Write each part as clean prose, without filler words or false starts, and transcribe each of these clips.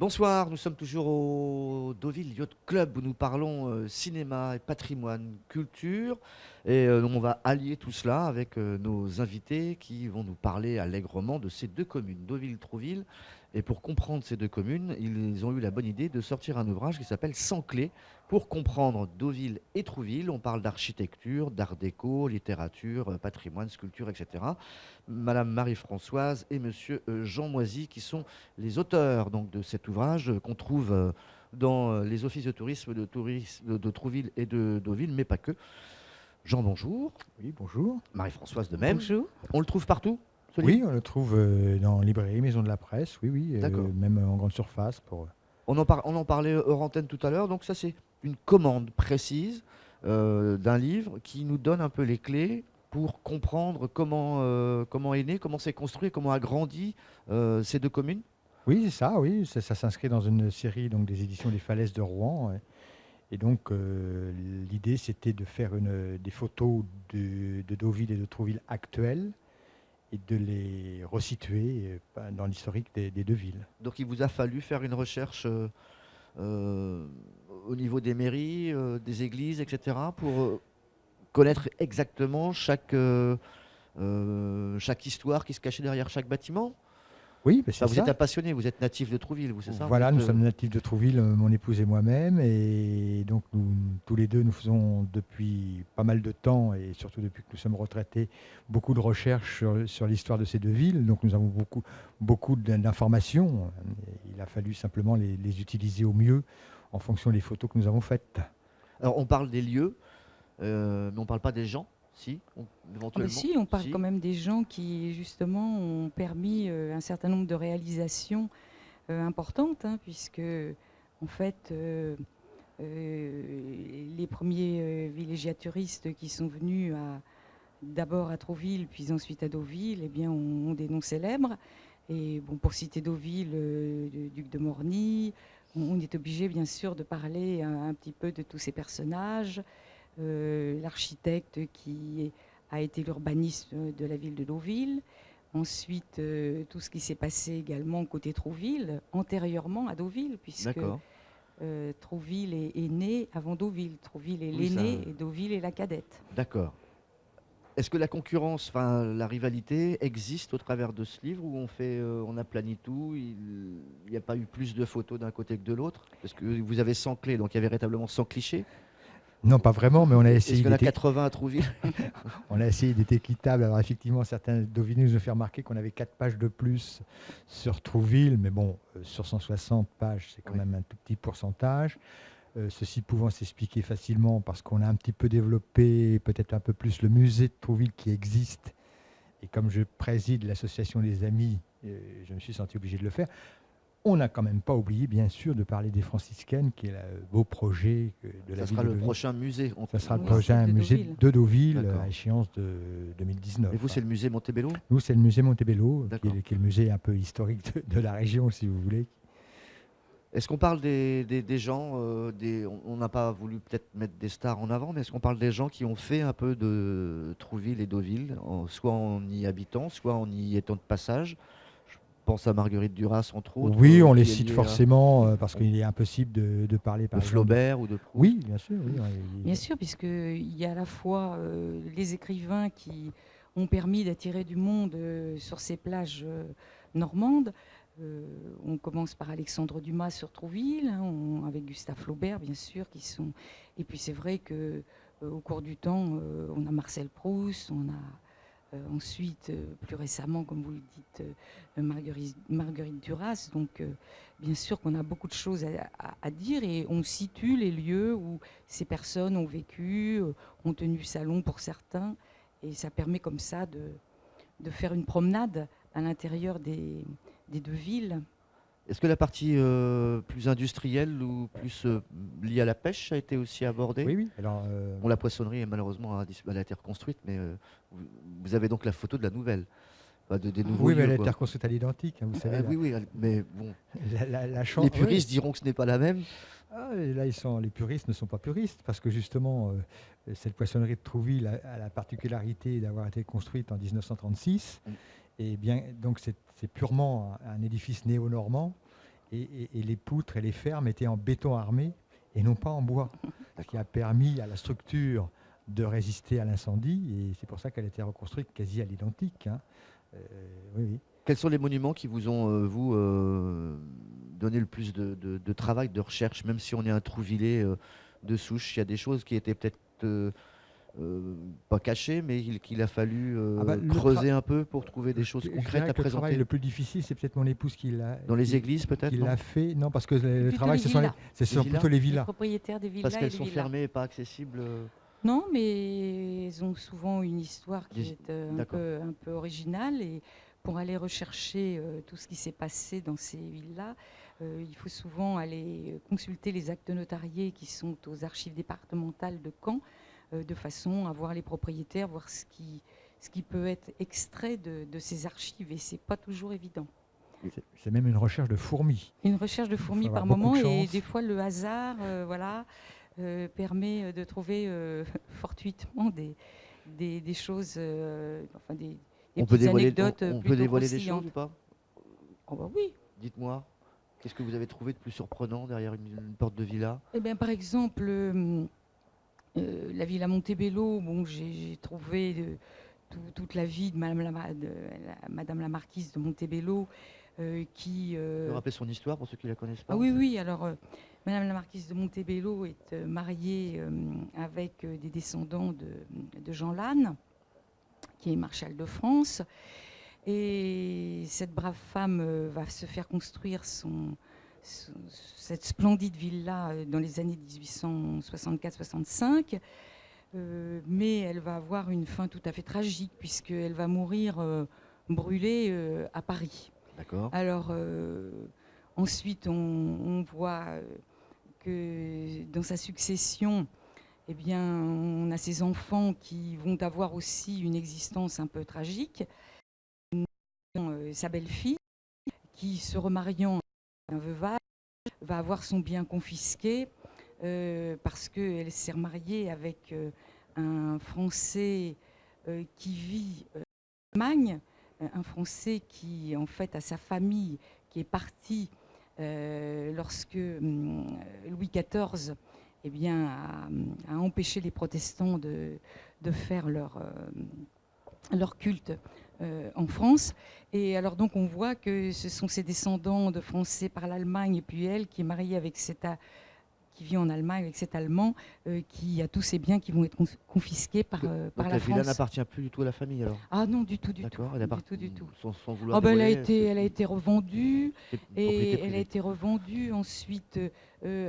Bonsoir, nous sommes toujours au Deauville Yacht Club où nous parlons cinéma et patrimoine, culture. On va allier tout cela avec nos invités qui vont nous parler allègrement de ces deux communes, Deauville-Trouville. Et pour comprendre ces deux communes, ils ont eu la bonne idée de sortir un ouvrage qui s'appelle Sans clé pour comprendre Deauville et Trouville. On parle d'architecture, d'art déco, littérature, patrimoine, sculpture, etc. Madame Marie-Françoise et Monsieur Jean Moisy qui sont les auteurs donc, de cet ouvrage qu'on trouve dans les offices de tourisme de Trouville et de Deauville, mais pas que. Jean, bonjour. Oui, bonjour. Marie-Françoise de même. Bonjour. On le trouve partout, ce Oui, livre? on le trouve dans librairie, maison de la presse, oui, D'accord. même en grande surface. On en parlait hors antenne tout à l'heure, donc ça c'est une commande précise d'un livre qui nous donne un peu les clés pour comprendre comment est né, comment s'est construit, comment a grandi ces deux communes. Oui, c'est ça, oui, ça s'inscrit dans une série donc, des éditions des Falaises de Rouen. Et donc, l'idée, c'était de faire des photos de Deauville et de Trouville actuelles et de les resituer dans l'historique des deux villes. Donc il vous a fallu faire une recherche euh, au niveau des mairies, des églises, etc., pour connaître exactement chaque histoire qui se cachait derrière chaque bâtiment. Oui, ben, Enfin, c'est vous êtes ça. un passionné, vous êtes natif de Trouville, vous, c'est ça? Voilà, Vous nous êtes, sommes natifs de Trouville, mon épouse et moi-même, et donc tous les deux, nous faisons depuis pas mal de temps, et surtout depuis que nous sommes retraités, beaucoup de recherches sur l'histoire de ces deux villes. Donc nous avons beaucoup d'informations. Il a fallu simplement les utiliser au mieux en fonction des photos que nous avons faites. Alors on parle des lieux, mais on ne parle pas des gens, si, Ah ben éventuellement. si, on parle Si. quand même des gens qui, justement, ont permis un certain nombre de réalisations importantes, hein, puisque, en fait, les premiers villégiaturistes qui sont venus d'abord à Trouville, puis ensuite à Deauville, eh bien, ont des noms célèbres. Et bon, pour citer Deauville, le duc de Morny, on est obligé, bien sûr, de parler un petit peu de tous ces personnages. L'architecte qui a été l'urbaniste de la ville de Deauville. Ensuite, tout ce qui s'est passé également côté Trouville, antérieurement à Deauville, puisque D'accord. Trouville est né avant Deauville. Trouville est Oui, ça. l'aîné et Deauville est la cadette. D'accord. Est-ce que la concurrence, enfin la rivalité existe au travers de ce livre où on aplanit tout, il n'y a pas eu plus de photos d'un côté que de l'autre? Parce que vous avez 100 clés, donc il y avait véritablement 100 clichés. Non, pas vraiment, mais on a Est-ce essayé qu'il y en a d'être 80 à Trouville? équitable. Alors effectivement, certains Deauvillais nous ont fait remarquer qu'on avait 4 pages de plus sur Trouville, mais bon, sur 160 pages, c'est quand Oui. même un tout petit pourcentage. Ceci pouvant s'expliquer facilement parce qu'on a un petit peu développé peut-être un peu plus le musée de Trouville qui existe. Et comme je préside l'association des amis, je me suis senti obligé de le faire. On n'a quand même pas oublié, bien sûr, de parler des franciscaines, qui est le beau projet de la Ça ville sera de le Deauville. prochain musée. Ça sera le Oui, prochain celle de musée Deauville. de Deauville D'accord. à échéance de 2019. Et vous, c'est le musée Montebello? Nous, c'est le musée Montebello, qui D'accord. est le musée un peu historique de la région, si vous voulez. Est-ce qu'on parle des gens, on n'a pas voulu peut-être mettre des stars en avant, mais est-ce qu'on parle des gens qui ont fait un peu de Trouville et Deauville, soit en y habitant, soit en y étant de passage? Je pense à Marguerite Duras, entre autres. Oui, on les qui est cite liée forcément parce qu'il est impossible de parler, par de exemple. Flaubert ou de Proust. Oui, bien sûr. Oui, Bien sûr, puisqu'il y a à la fois les écrivains qui ont permis d'attirer du monde sur ces plages normandes. On commence par Alexandre Dumas sur Trouville, hein, avec Gustave Flaubert, bien sûr, qui sont. Et puis c'est vrai que au cours du temps, on a Marcel Proust, on a ensuite, plus récemment, comme vous le dites, Marguerite Duras. Donc, bien sûr qu'on a beaucoup de choses à dire et on situe les lieux où ces personnes ont vécu, ont tenu salon pour certains. Et ça permet comme ça de faire une promenade à l'intérieur des deux villes. Est-ce que la partie plus industrielle ou plus liée à la pêche a été aussi abordée? oui. Alors, Bon, la poissonnerie, malheureusement, elle a été reconstruite, mais vous avez donc la photo de la nouvelle, enfin, des nouveaux oui, mais lieux, elle a quoi. été reconstruite à l'identique, hein, vous savez. Oui, oui, mais bon, La chance, les puristes diront que ce n'est pas la même. et là, les puristes ne sont pas puristes parce que justement, cette poissonnerie de Trouville a la particularité d'avoir été construite en 1936. Mm. Et bien, donc c'est purement un édifice néo-normand. et les poutres et les fermes étaient en béton armé et non pas en bois, ce qui a permis à la structure de résister à l'incendie, et c'est pour ça qu'elle a été reconstruite quasi à l'identique, hein. Oui, oui. Quels sont les monuments qui vous ont, donné le plus de travail, de recherche, même si on est un Trouvillé de souche? Il y a des choses qui étaient peut-être pas cachées, mais qu'il a fallu creuser un peu pour trouver des choses Je concrètes dirais à que le travail présenter. le plus difficile, c'est peut-être mon épouse Dans les églises, peut-être, qui non? l'a fait. Non, parce que le Plutôt travail, les ce sont, villas. ce sont villas plutôt les Les villas. propriétaires des villas Parce et qu'elles des sont villas. fermées et pas accessibles. Non, mais elles ont souvent une histoire qui Des- est d'accord. un peu originale. Et pour aller rechercher tout ce qui s'est passé dans ces villas, il faut souvent aller consulter les actes notariés qui sont aux archives départementales de Caen, de façon à voir les propriétaires, voir ce qui peut être extrait de ces archives. Et c'est pas toujours évident. C'est même une recherche de fourmis. Une recherche de fourmis avoir par beaucoup moment, de et chance. des fois le hasard, voilà, permet de trouver fortuitement des choses, enfin des On peut petites dévoiler, anecdotes on peut plutôt dévoiler des croustillantes. choses ou pas? Oh bah oui. Dites-moi, qu'est-ce que vous avez trouvé de plus surprenant derrière une porte de villa? Eh bien, par exemple, la villa Montebello, bon, j'ai trouvé toute la vie de Madame la marquise de Montebello, qui... Vous rappeler son histoire pour ceux qui ne la connaissent pas? Ah oui, oui, alors Madame la marquise de Montebello est mariée avec des descendants de Jean Lannes, qui est maréchal de France. Et cette brave femme va se faire construire cette splendide villa dans les années 1864-65. Mais elle va avoir une fin tout à fait tragique, puisqu'elle va mourir brûlée à Paris. D'accord. Alors, ensuite, on voit que dans sa succession, eh bien, on a ses enfants qui vont avoir aussi une existence un peu tragique. Sa belle-fille, qui se remariant à un veuvage, va avoir son bien confisqué parce qu'elle s'est remariée avec un Français qui vit en Allemagne, un Français qui, en fait, a sa famille qui est partie lorsque Louis XIV eh bien, a empêché les protestants de faire leur culte en France. Et alors donc on voit que ce sont ses descendants de Français par l'Allemagne, et puis elle qui est mariée avec qui vit en Allemagne avec cet Allemand, qui a tous ses biens qui vont être confisqués par Donc la la villa France. n'appartient plus du tout à la famille alors? Ah non, du tout, du tout. D'accord, elle Du appartient tout, du tout. sans vouloir Oh ben, dévoiler, elle a été revendue, c'est une et propriété elle a privée. été revendue ensuite,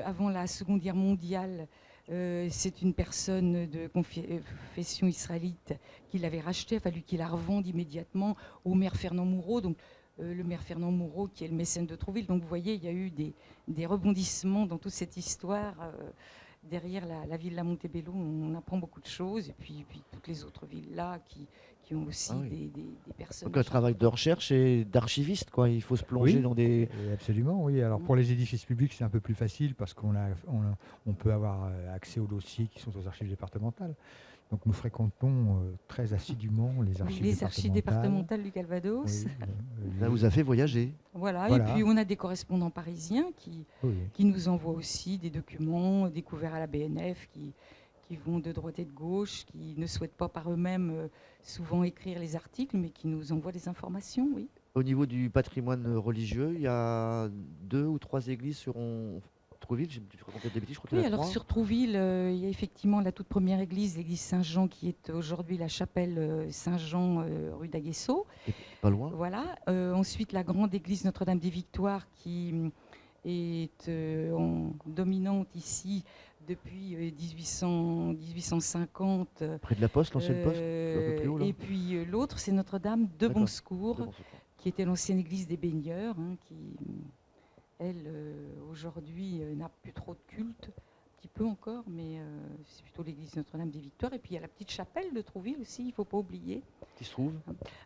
avant la Seconde Guerre mondiale. C'est une personne de confession israélite qui l'avait rachetée. Il a fallu qu'il la revende immédiatement au maire Fernand Moureau. Donc, le maire Fernand Moureau, qui est le mécène de Trouville. Donc, vous voyez, il y a eu des rebondissements dans toute cette histoire. Derrière la villa Montebello, on apprend beaucoup de choses. Et puis toutes les autres villas qui ont aussi Ah oui. des personnes. Donc un travail de recherche et d'archiviste, quoi. Il faut se plonger Oui. dans des... Absolument, oui. Alors pour les édifices publics, c'est un peu plus facile parce on peut avoir accès aux dossiers qui sont aux archives départementales. Donc nous fréquentons très assidûment les archives départementales du Calvados. Oui, Ça vous a fait voyager. Voilà. Voilà. Et puis on a des correspondants parisiens oui. qui nous envoient aussi des documents découverts à la BNF, qui vont de droite et de gauche, qui ne souhaitent pas par eux-mêmes souvent écrire les articles, mais qui nous envoient des informations, oui. Au niveau du patrimoine religieux, il y a 2 ou 3 églises sur Trouville. J'ai raconté des bêtises, je crois qu'il y Oui, en a alors 3. sur Trouville, il y a effectivement la toute première église, l'église Saint-Jean, qui est aujourd'hui la chapelle Saint-Jean rue d'Aguesseau. Et pas loin. Voilà. Ensuite, la grande église Notre-Dame des Victoires, qui est dominante ici depuis 1850. Près de la Poste, l'ancienne Poste, un peu plus haut, là. Et puis l'autre, c'est Notre-Dame de D'accord. Bonsecours, Devant ce coin. qui était l'ancienne église des baigneurs, hein, qui, elle, aujourd'hui, n'a plus trop de culte, un petit peu encore, mais c'est plutôt l'église Notre-Dame des Victoires. Et puis il y a la petite chapelle de Trouville aussi, il ne faut pas oublier. Qui se trouve?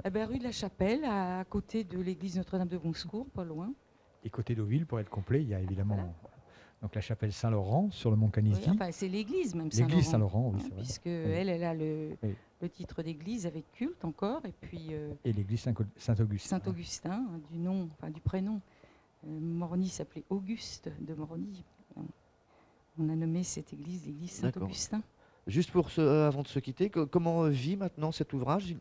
Rue de la Chapelle, à côté de l'église Notre-Dame de Bonsecours, pas loin. Et côté d'Auville, pour être complet, il y a évidemment Voilà. donc la chapelle Saint-Laurent sur le mont Oui, Canisy. enfin, c'est l'église même L'église Saint-Laurent. Saint-Laurent, oui, Hein, c'est vrai. puisque Oui. elle a le Oui. titre d'église avec culte encore, et puis Et l'église Saint-Augustin. Saint-Augustin, hein, du prénom Morny s'appelait Auguste de Morny. On a nommé cette église l'église D'accord. Saint-Augustin. Juste avant de se quitter, comment vit maintenant cet ouvrage?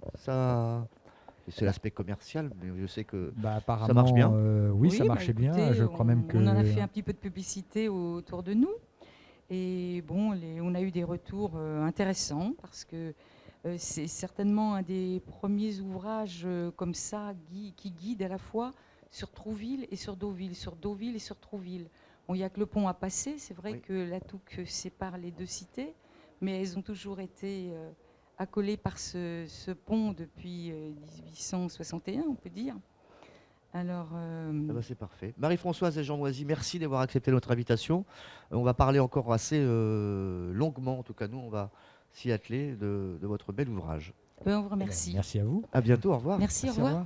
C'est l'aspect commercial, mais je sais que Bah, ça apparemment, marche bien. oui, ça marchait bien. écoutez, Je crois même que. on en a fait un petit peu de publicité autour de nous. Et bon, on a eu des retours intéressants parce que c'est certainement un des premiers ouvrages comme ça qui guide à la fois sur Trouville et sur Deauville, et sur Trouville. Bon, il n'y a que le pont à passer. C'est vrai Oui. que la Touques sépare les deux cités, mais elles ont toujours été accolées par ce pont depuis 1861, on peut dire. Alors, Ah bah, c'est parfait. Marie-Françoise et Jean Moisy, merci d'avoir accepté notre invitation. On va parler encore assez longuement, en tout cas nous, on va s'y atteler de votre bel ouvrage. on vous Eh ben, remercie. merci à vous. À bientôt, au revoir. Merci, au Merci, revoir.